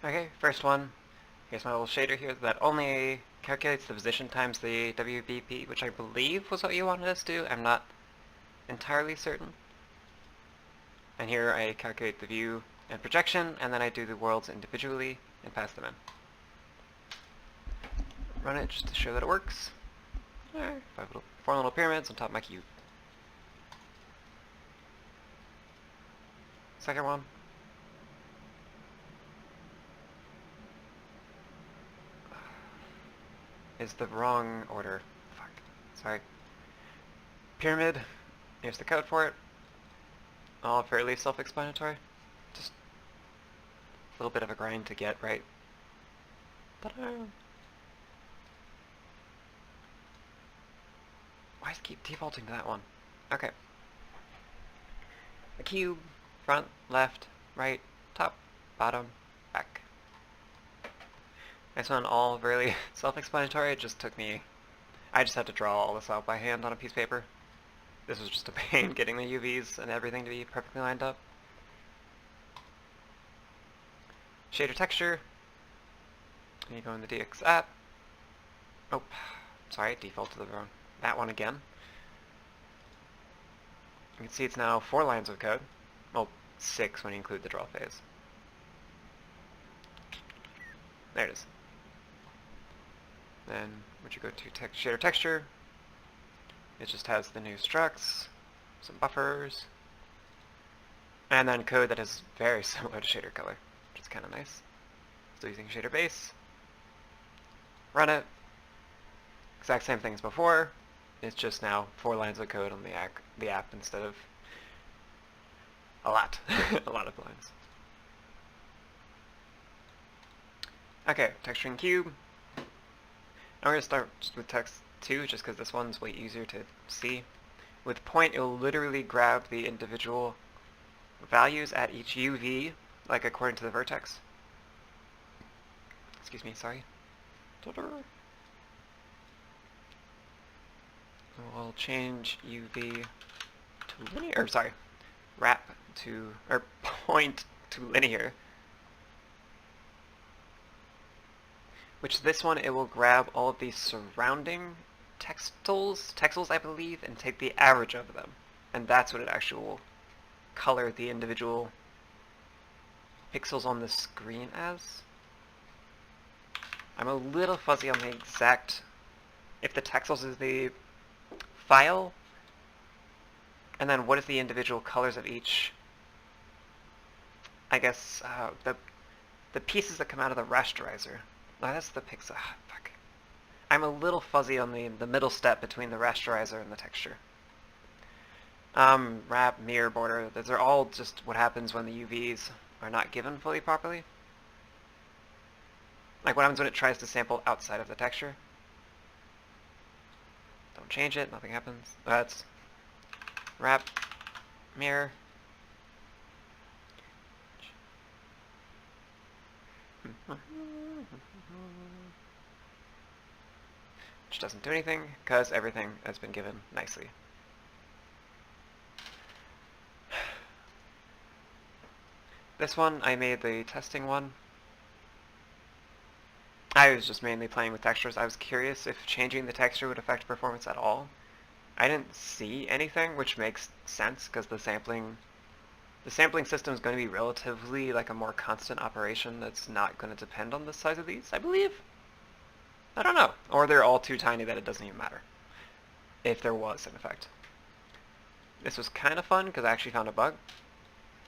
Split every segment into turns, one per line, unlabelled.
Okay, first one. Here's my little shader here that only calculates the position times the WBP, which I believe was what you wanted us to do. I'm not entirely certain. And here I calculate the view and projection, and then I do the worlds individually and pass them in. Run it just to show that it works. Alright, four little pyramids on top of my cube. Second one. Is the wrong order. Fuck. Sorry. Pyramid. Here's the code for it. All fairly self-explanatory. Just a little bit of a grind to get right. Ta-da! Why does it keep defaulting to that one? Okay. A cube, front, left, right, top, bottom, back. This one all really self-explanatory. It just took me... I just had to draw all this out by hand on a piece of paper. This was just a pain getting the UVs and everything to be perfectly lined up. Shader texture. And you go in the DX app. Oh, sorry, it defaulted to the wrong. That one again. You can see it's now 4 lines of code. Well, 6 when you include the draw phase. There it is. Then, once you go to shader texture, it just has the new structs, some buffers, and then code that is very similar to shader color, which is kind of nice. Still using shader base. Run it. Exact same thing as before. It's just now 4 lines of code on the app instead of a lot, a lot of lines. Okay, texturing cube. Now we're going to start with text 2, just because this one's way easier to see. With point, it'll literally grab the individual values at each UV, like according to the vertex. Excuse me, sorry. We'll change UV to linear, or sorry, wrap to, or point to linear. Which this one, it will grab all of the surrounding texels I believe, and take the average of them. And that's what it actually will color the individual pixels on the screen as. I'm a little fuzzy on the exact, if the texels is the file, and then what is the individual colors of each, I guess, the pieces that come out of the rasterizer. No, that's the pixel. Ah, fuck. I'm a little fuzzy on the middle step between the rasterizer and the texture. Wrap, mirror, border, those are all just what happens when the UVs are not given fully properly. Like what happens when it tries to sample outside of the texture. Don't change it, nothing happens. That's wrap, mirror. Which doesn't do anything, because everything has been given nicely. This one, I made the testing one. I was just mainly playing with textures. I was curious if changing the texture would affect performance at all. I didn't see anything, which makes sense, because the sampling system is going to be relatively like a more constant operation that's not going to depend on the size of these, I believe. I don't know. Or they're all too tiny that it doesn't even matter, if there was an effect. This was kind of fun because I actually found a bug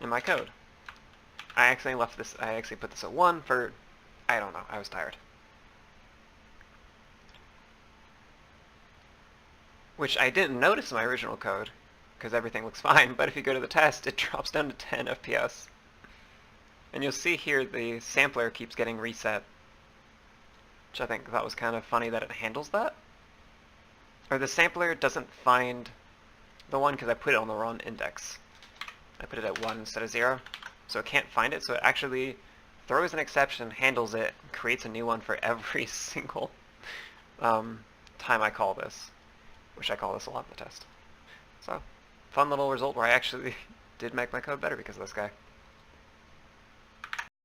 in my code. I actually put this at 1 for, I don't know, I was tired. Which I didn't notice in my original code, because everything looks fine, but if you go to the test, it drops down to 10 FPS. And you'll see here the sampler keeps getting reset, which I think that was kind of funny that it handles that. Or the sampler doesn't find the one because I put it on the wrong index. I put it at 1 instead of 0, so it can't find it, so it actually throws an exception, handles it, creates a new one for every single time I call this, which I call this a lot in the test. So, fun little result where I actually did make my code better because of this guy.